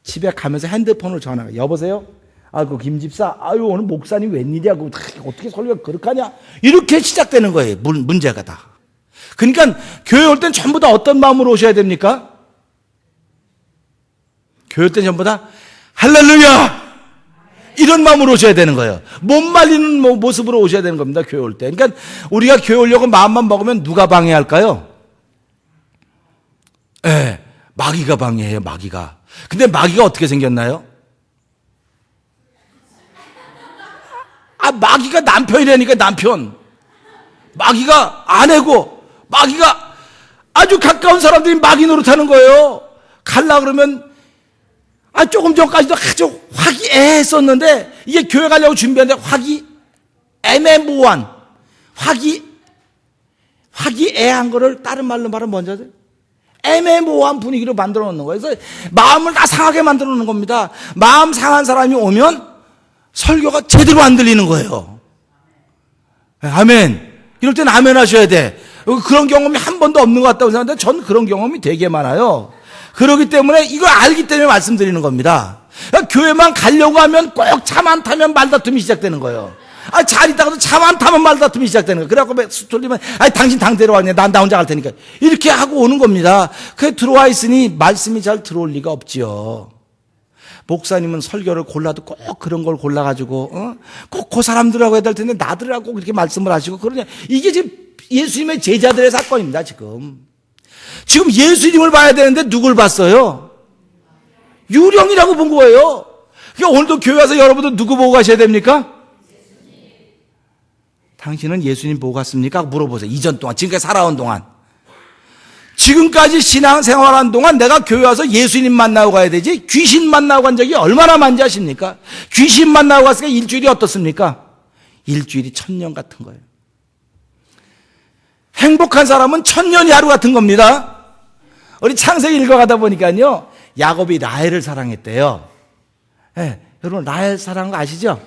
S1: 집에 가면서 핸드폰으로 전화가 여보세요? 그 김집사, 오늘 목사님 웬일이야? 어떻게 설교가 그렇게 하냐? 이렇게 시작되는 거예요. 문제가 다. 그러니까 교회 올 땐 전부 다 어떤 마음으로 오셔야 됩니까? 교회 올 땐 전부 다 할렐루야! 이런 마음으로 오셔야 되는 거예요. 못 말리는 모습으로 오셔야 되는 겁니다. 교회 올 때. 그러니까 우리가 교회 오려고 마음만 먹으면 누가 방해할까요? 마귀가 방해해요, 마귀가. 근데 마귀가 어떻게 생겼나요? 마귀가 남편이라니까, 남편. 마귀가 아내고, 마귀가 아주 가까운 사람들이 마귀 노릇하는 거예요. 갈라 그러면, 조금 전까지도 아주 화기애애했었는데, 이게 교회 가려고 준비하는데 애매모호한, 화기애애한 거를 다른 말로 말하면 뭔지 아세요? 애매모호한 분위기로 만들어 놓는 거예요. 그래서 마음을 다 상하게 만들어 놓는 겁니다. 마음 상한 사람이 오면 설교가 제대로 안 들리는 거예요. 아멘. 이럴 땐 아멘 하셔야 돼. 그런 경험이 한 번도 없는 것 같다고 생각하는데 전 그런 경험이 되게 많아요. 그렇기 때문에 이걸 알기 때문에 말씀드리는 겁니다. 그러니까 교회만 가려고 하면 꼭 차 안 타면 말다툼이 시작되는 거예요. 잘 있다가도 차 안 타면 말다툼이 시작되는 거예요. 그래갖고 돌리면 당신 당대로 왔냐, 나 혼자 갈 테니까 이렇게 하고 오는 겁니다. 그게 들어와 있으니 말씀이 잘 들어올 리가 없지요. 목사님은 설교를 골라도 꼭 그런 걸 골라가지고 꼭 그 사람들하고 해야 될 텐데 나들하고 그렇게 말씀을 하시고 그러냐. 이게 지금 예수님의 제자들의 사건입니다. 지금 예수님을 봐야 되는데 누굴 봤어요? 유령이라고 본 거예요. 그러니까 오늘도 교회 와서 여러분들 누구 보고 가셔야 됩니까? 당신은 예수님 보고 갔습니까? 물어보세요. 이전 동안, 지금까지 살아온 동안. 지금까지 신앙생활한 동안 내가 교회 와서 예수님 만나고 가야 되지 귀신 만나고 간 적이 얼마나 많은지 아십니까? 귀신 만나고 갔으니까 일주일이 어떻습니까? 일주일이 1000년 같은 거예요. 행복한 사람은 1000년이 하루 같은 겁니다. 우리 창세기 읽어가다 보니까요, 야곱이 라헬을 사랑했대요. 여러분 라헬 사랑한 거 아시죠?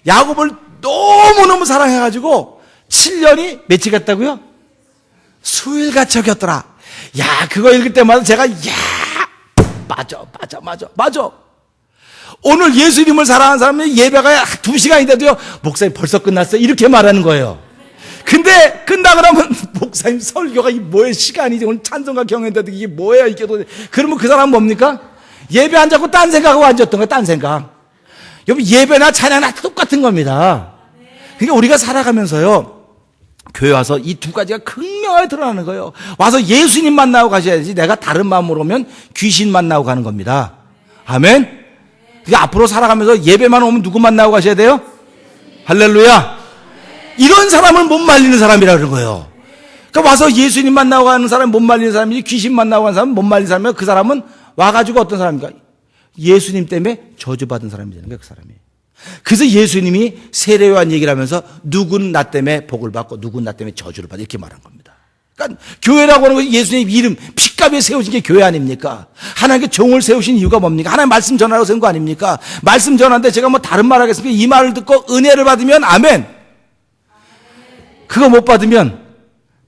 S1: 야곱을 너무너무 사랑해가지고 7년이 며칠 갔다고요? 수일같이 여겼더라. 그거 읽을 때마다 제가 맞아. 오늘 예수님을 사랑하는 사람이 예배가 2시간인데도요, 목사님 벌써 끝났어요, 이렇게 말하는 거예요. 근데 끝나고 나면 목사님 설교가 뭐의 시간이지, 오늘 찬송가 경연인데도 이게 뭐야 이게 도대체. 그러면 그 사람은 뭡니까? 예배 안 잡고 딴 생각하고 앉았던 거예요. 딴 생각. 여러분 예배나 찬양이나 똑같은 겁니다. 그러니까 우리가 살아가면서요. 교회 와서 이 두 가지가 극명하게 드러나는 거예요. 와서 예수님 만나고 가셔야지 내가 다른 마음으로 오면 귀신 만나고 가는 겁니다. 아멘. 그러니까 앞으로 살아가면서 예배만 오면 누구 만나고 가셔야 돼요? 할렐루야. 이런 사람을 못 말리는 사람이라 그런 거예요. 그러니까 와서 예수님 만나고 가는 사람이 못 말리는 사람이지 귀신 만나고 가는 사람은 못 말리는 사람이에요. 그 사람은 와가지고 어떤 사람입니까? 예수님 때문에 저주받은 사람이 되는 거예요. 그 사람이. 그래서 예수님이 세례요한 얘기를 하면서 누군 나 때문에 복을 받고 누군 나 때문에 저주를 받아 이렇게 말한 겁니다. 그러니까 교회라고 하는 것이 예수님 이름 핏값에 세우신 게 교회 아닙니까? 하나님께 종을 세우신 이유가 뭡니까? 하나님 말씀 전하라고 세운 거 아닙니까? 말씀 전하는데 제가 뭐 다른 말 하겠습니까? 이 말을 듣고 은혜를 받으면 아멘. 그거 못 받으면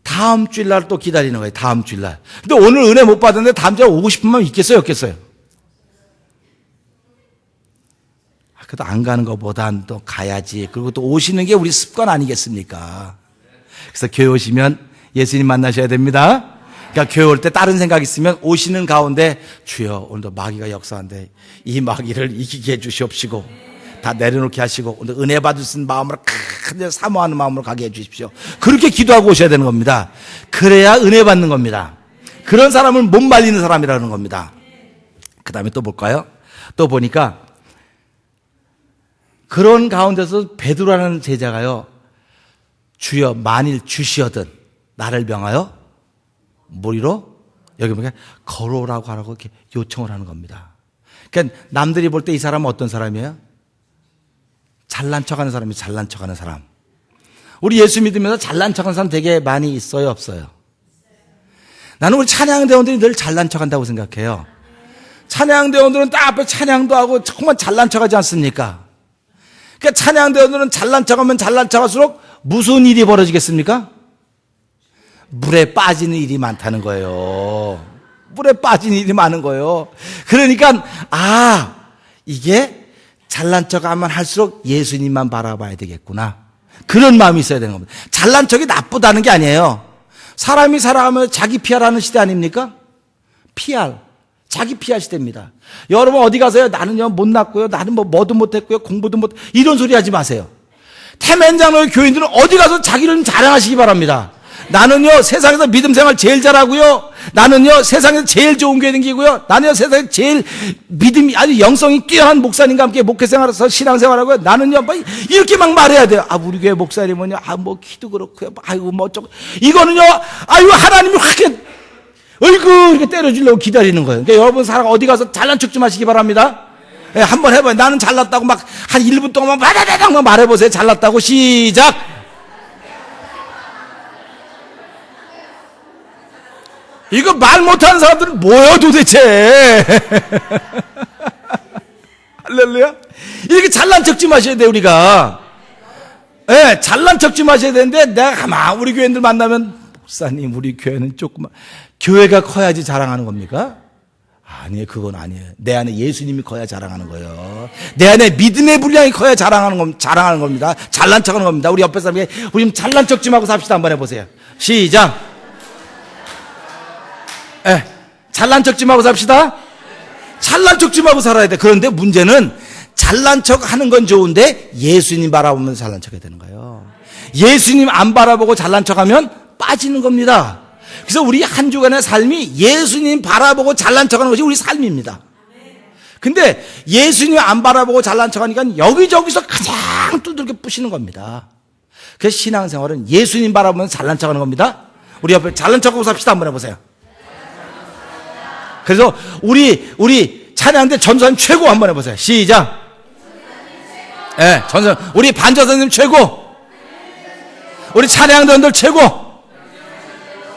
S1: 다음 주일날 또 기다리는 거예요. 다음 주일날. 근데 오늘 은혜 못 받았는데 다음 주에 오고 싶은 마음 있겠어요? 없겠어요? 그래도 안 가는 것보단 또 가야지. 그리고 또 오시는 게 우리 습관 아니겠습니까? 그래서 교회 오시면 예수님 만나셔야 됩니다. 그러니까 교회 올 때 다른 생각 있으면 오시는 가운데 주여 오늘도 마귀가 역사한데 이 마귀를 이기게 해 주시옵시고 다 내려놓게 하시고 오늘 은혜 받을 수 있는 마음으로 큰 사모하는 마음으로 가게 해 주십시오. 그렇게 기도하고 오셔야 되는 겁니다. 그래야 은혜 받는 겁니다. 그런 사람을 못 말리는 사람이라는 겁니다. 그 다음에 또 볼까요? 또 보니까 그런 가운데서 베드로라는 제자가요. 주여 만일 주시어든 나를 명하여 무리로 여기 보니까 걸어오라고 하라고 이렇게 요청을 하는 겁니다. 그러니까 남들이 볼 때 이 사람은 어떤 사람이에요? 잘난 척하는 사람이 잘난 척하는 사람. 우리 예수 믿으면서 잘난 척하는 사람 되게 많이 있어요, 없어요? 나는 우리 찬양대원들이 늘 잘난 척한다고 생각해요. 찬양대원들은 딱 앞에 찬양도 하고 정말 잘난 척하지 않습니까? 그러니까 찬양대원들은 잘난 척하면 잘난 척할수록 무슨 일이 벌어지겠습니까? 물에 빠지는 일이 많다는 거예요. 물에 빠지는 일이 많은 거예요. 그러니까 이게 잘난 척하면 할수록 예수님만 바라봐야 되겠구나. 그런 마음이 있어야 되는 겁니다. 잘난 척이 나쁘다는 게 아니에요. 사람이 살아가면서 자기 PR하는 시대 아닙니까? PR. 자기 PR 시대입니다. 여러분 어디 가서요? 나는요 못났고요. 나는 뭐도 못했고요. 공부도 못. 이런 소리 하지 마세요. 태맨장로의 교인들은 어디 가서 자기를 자랑하시기 바랍니다. 나는요 세상에서 믿음 생활 제일 잘하고요. 나는요 세상에서 제일 좋은 교회 다니고요. 나는요 세상에서 제일 믿음이 아주 영성이 뛰어난 목사님과 함께 목회 생활에서 신앙 생활하고요. 나는요 뭐 이렇게 막 말해야 돼요. 우리 교회 목사님은요 뭐 키도 그렇고요. 아이고 뭐 어쩌고 이거는요 하나님이 확 이렇게 때려주려고 기다리는 거예요. 그러니까 여러분 사람 어디 가서 잘난 척 좀 하시기 바랍니다. 네, 한번 해봐요. 나는 잘났다고 막 한 1분 동안 막 말해보세요. 잘났다고 시작. 이거 말 못하는 사람들은 뭐예요 도대체? 할렐루야. 이렇게 잘난 척 좀 하셔야 돼요 우리가. 네, 잘난 척 좀 하셔야 되는데 내가 가만 우리 교회들 만나면 목사님 우리 교회는 조금만 교회가 커야지 자랑하는 겁니까? 아니에요. 그건 아니에요. 내 안에 예수님이 커야 자랑하는 거예요. 내 안에 믿음의 분량이 커야 자랑하는 겁니다. 잘난 척하는 겁니다. 우리 옆에 사람에게 우리 좀 잘난 척 좀 하고 삽시다. 한번 해보세요. 시작. 잘난 척 좀 하고 삽시다. 잘난 척 좀 하고 살아야 돼. 그런데 문제는 잘난 척 하는 건 좋은데 예수님 바라보면서 잘난 척 해야 되는 거예요. 예수님 안 바라보고 잘난 척 하면 빠지는 겁니다. 그래서 우리 한 주간의 삶이 예수님 바라보고 잘난 척하는 것이 우리 삶입니다. 근데 예수님 안 바라보고 잘난 척하니까 여기저기서 가장 두들겨 부시는 겁니다. 그래서 신앙생활은 예수님 바라보면서 잘난 척하는 겁니다. 우리 옆에 잘난 척하고 삽시다. 한번 해보세요. 그래서 우리 찬양대 전도사님 최고 한번 해보세요. 시작. 전도사님 우리 반전사님 최고. 우리 찬양대원들 최고.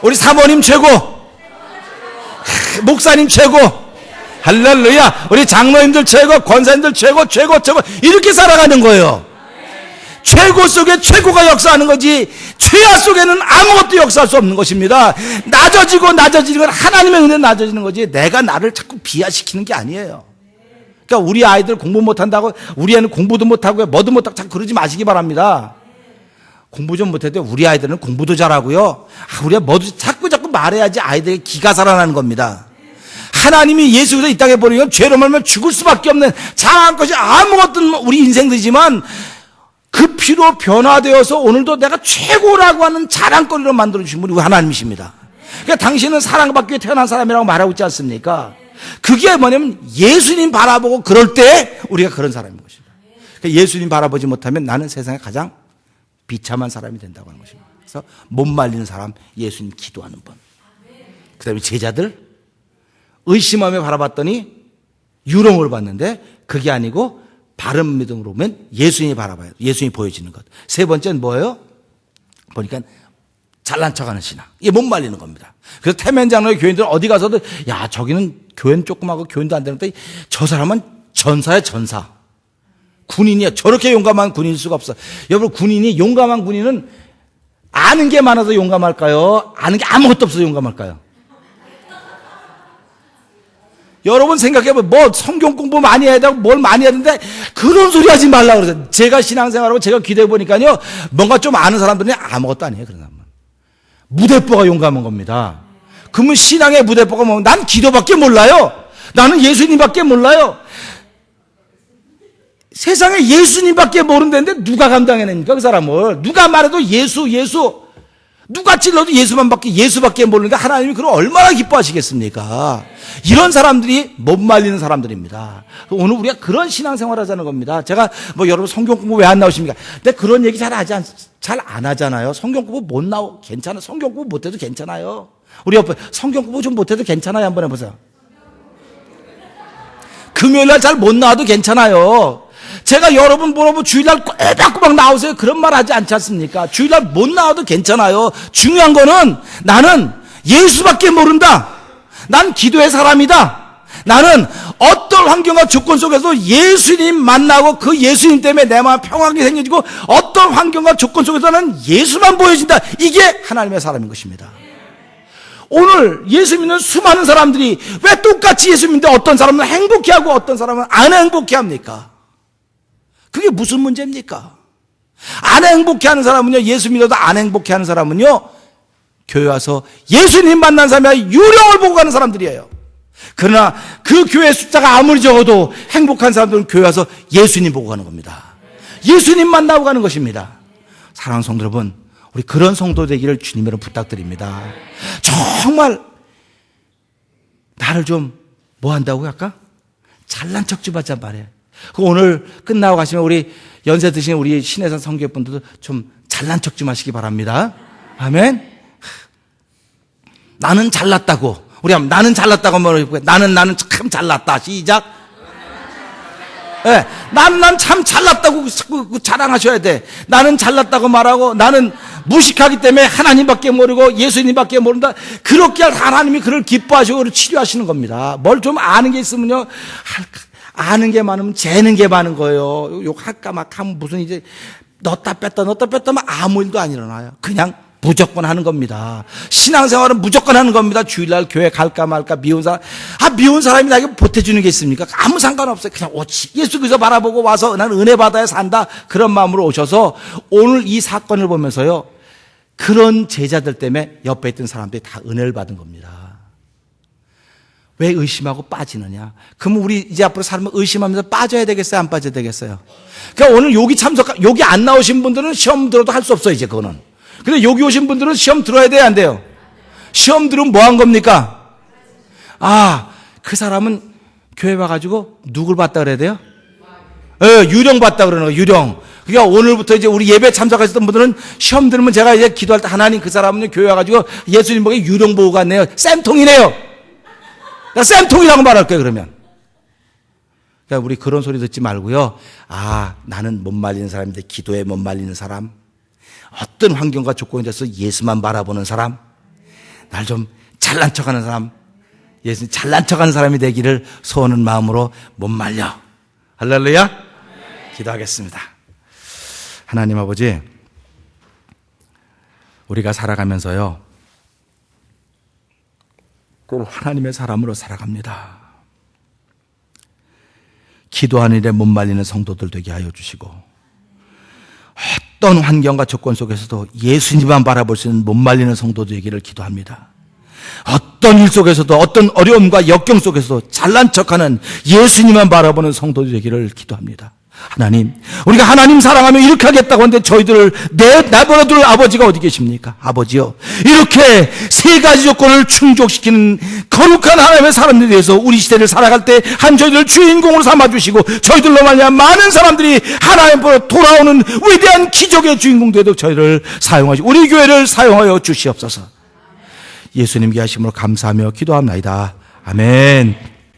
S1: 우리 사모님 최고. 목사님 최고. 할렐루야. 우리 장로님들 최고. 권사님들 최고. 이렇게 살아가는 거예요. 최고 속에 최고가 역사하는 거지 최하 속에는 아무것도 역사할 수 없는 것입니다. 낮아지는 건 하나님의 은혜는 낮아지는 거지 내가 나를 자꾸 비하시키는 게 아니에요. 그러니까 우리 아이들 공부 못한다고 우리 애는 공부도 못하고요 뭐도 못하고 자꾸 그러지 마시기 바랍니다. 공부 좀 못해도 우리 아이들은 공부도 잘하고요 우리가 뭐도 자꾸 말해야지 아이들의 기가 살아나는 겁니다. 하나님이 예수께서 이 땅에 보내면 죄로 말면 죽을 수밖에 없는 장한 것이 아무것도 우리 인생들이지만 그 피로 변화되어서 오늘도 내가 최고라고 하는 자랑거리로 만들어주신 분이 하나님이십니다. 그러니까 당신은 사랑받기 위해 태어난 사람이라고 말하고 있지 않습니까? 그게 뭐냐면 예수님 바라보고 그럴 때 우리가 그런 사람인 것입니다. 그러니까 예수님 바라보지 못하면 나는 세상에 가장 비참한 사람이 된다고 하는 것입니다. 그래서 못 말리는 사람, 예수님 기도하는 분. 그 다음에 제자들 의심하며 바라봤더니 유령을 봤는데 그게 아니고 바른 믿음으로 보면 예수님이 바라봐요. 예수님이 보여지는 것. 세 번째는 뭐예요? 보니까 잘난 척하는 신앙. 이게 못 말리는 겁니다. 그래서 태면장로의 교인들은 어디 가서도 야 저기는 교회는 조그마하고 교인도 안 되는데 저 사람은 전사야 전사. 군인이야. 저렇게 용감한 군인일 수가 없어. 여러분 군인이 용감한 군인은 아는 게 많아서 용감할까요? 아는 게 아무것도 없어서 용감할까요? 여러분 생각해보면 뭐 성경 공부 많이 해야 되고 뭘 많이 해야 되는데 그런 소리 하지 말라고 그러세요. 제가 신앙생활하고 제가 기도해 보니까요. 뭔가 좀 아는 사람들은 아무것도 아니에요. 그런 사람은. 무대뽀가 용감한 겁니다. 그러면 신앙의 무대뽀가 뭐면 난 기도밖에 몰라요. 나는 예수님밖에 몰라요. 세상에 예수님밖에 모른다는데 누가 감당해냅니까 그 사람을. 누가 말해도 예수 누가 찔러도 예수밖에 모르는데 하나님이 그걸 얼마나 기뻐하시겠습니까? 이런 사람들이 못 말리는 사람들입니다. 오늘 우리가 그런 신앙생활 하자는 겁니다. 제가 뭐 여러분 성경 공부 왜 안 나오십니까? 근데 그런 얘기 잘 안 하잖아요. 성경 공부 괜찮아. 성경 공부 못해도 괜찮아요. 우리 옆에 성경 공부 좀 못해도 괜찮아요. 한번 해보세요. 금요일날 잘 못 나와도 괜찮아요. 제가 여러분 보러 주일날 꼬박꼬박 나오세요. 그런 말 하지 않지 않습니까? 주일날 못 나와도 괜찮아요. 중요한 거는 나는 예수밖에 모른다. 난 기도의 사람이다. 나는 어떤 환경과 조건 속에서 예수님 만나고 그 예수님 때문에 내 마음 평안하게 생겨지고 어떤 환경과 조건 속에서는 예수만 보여진다. 이게 하나님의 사람인 것입니다. 오늘 예수 믿는 수많은 사람들이 왜 똑같이 예수 믿는데 어떤 사람은 행복해하고 어떤 사람은 안 행복해합니까? 그게 무슨 문제입니까? 안 행복해하는 사람은요, 예수 믿어도 안 행복해하는 사람은요, 교회 와서 예수님 만난 사람이 아니라 유령을 보고 가는 사람들이에요. 그러나 그 교회 숫자가 아무리 적어도 행복한 사람들은 교회 와서 예수님 보고 가는 겁니다. 예수님 만나고 가는 것입니다. 사랑하는 성도 여러분, 우리 그런 성도 되기를 주님으로 부탁드립니다. 정말 나를 좀 뭐 한다고 할까? 잘난 척 좀 하자 말이에요. 오늘 끝나고 가시면 우리 연세 드신 우리 신혜산 성교분들도 좀 잘난 척 좀 하시기 바랍니다. 아멘. 나는 잘났다고. 우리 한번 나는 잘났다고 한번 해볼까요? 나는 참 잘났다. 시작. 네, 난 참 잘났다고 자랑하셔야 돼. 나는 잘났다고 말하고 나는 무식하기 때문에 하나님밖에 모르고 예수님밖에 모른다. 그렇게 하나님이 그를 기뻐하시고 그를 치료하시는 겁니다. 뭘 좀 아는 게 있으면요. 아는 게 많으면 재는 게 많은 거예요. 욕할까 막 하면 무슨 이제 넣었다 뺐다 하면 아무 일도 안 일어나요. 그냥 무조건 하는 겁니다. 신앙생활은 무조건 하는 겁니다. 주일날 교회 갈까 말까 미운 사람이 나에게 보태주는 게 있습니까? 아무 상관없어요. 그냥 예수 그리스도 바라보고 와서 나는 은혜 받아야 산다. 그런 마음으로 오셔서 오늘 이 사건을 보면서요. 그런 제자들 때문에 옆에 있던 사람들이 다 은혜를 받은 겁니다. 왜 의심하고 빠지느냐? 그러면 우리 이제 앞으로 살면 의심하면서 빠져야 되겠어요? 안 빠져야 되겠어요? 그러니까 오늘 여기 안 나오신 분들은 시험 들어도 할 수 없어요, 이제 그거는. 근데 여기 오신 분들은 시험 들어야 돼요, 안 돼요? 시험 들으면 뭐 한 겁니까? 그 사람은 교회 와가지고 누굴 봤다 그래야 돼요? 유령 봤다 그러는 거예요, 유령. 그러니까 오늘부터 이제 우리 예배 참석하셨던 분들은 시험 들으면 제가 이제 기도할 때 하나님 그 사람은 교회 와가지고 예수님 보고 유령 보고 갔네요. 쌤통이네요. 나 쌤통이라고 말할 거예요, 그러면. 그러니까 우리 그런 소리 듣지 말고요. 나는 못 말리는 사람인데 기도에 못 말리는 사람. 어떤 환경과 조건에 대해서 예수만 바라보는 사람. 날 좀 잘난 척하는 사람. 예수님 잘난 척하는 사람이 되기를 소원하는 마음으로 못 말려. 할렐루야. 기도하겠습니다. 하나님 아버지, 우리가 살아가면서요. 꼭 하나님의 사람으로 살아갑니다. 기도하는 일에 못 말리는 성도들 되게 하여 주시고 어떤 환경과 조건 속에서도 예수님만 바라볼 수 있는 못 말리는 성도 되기를 기도합니다. 어떤 일 속에서도 어떤 어려움과 역경 속에서도 잘난 척하는 예수님만 바라보는 성도들 되기를 기도합니다. 하나님, 우리가 하나님 사랑하며 이렇게 하겠다고 하는데 저희들을 내버려둘 아버지가 어디 계십니까? 아버지요, 이렇게 세 가지 조건을 충족시키는 거룩한 하나님의 사람들에 대해서 우리 시대를 살아갈 때 한 저희들을 주인공으로 삼아주시고 저희들로 말미암아 많은 사람들이 하나님으로 돌아오는 위대한 기적의 주인공 되도록 저희를 사용하시고 우리 교회를 사용하여 주시옵소서. 예수님께 하심으로 감사하며 기도합나이다. 아멘.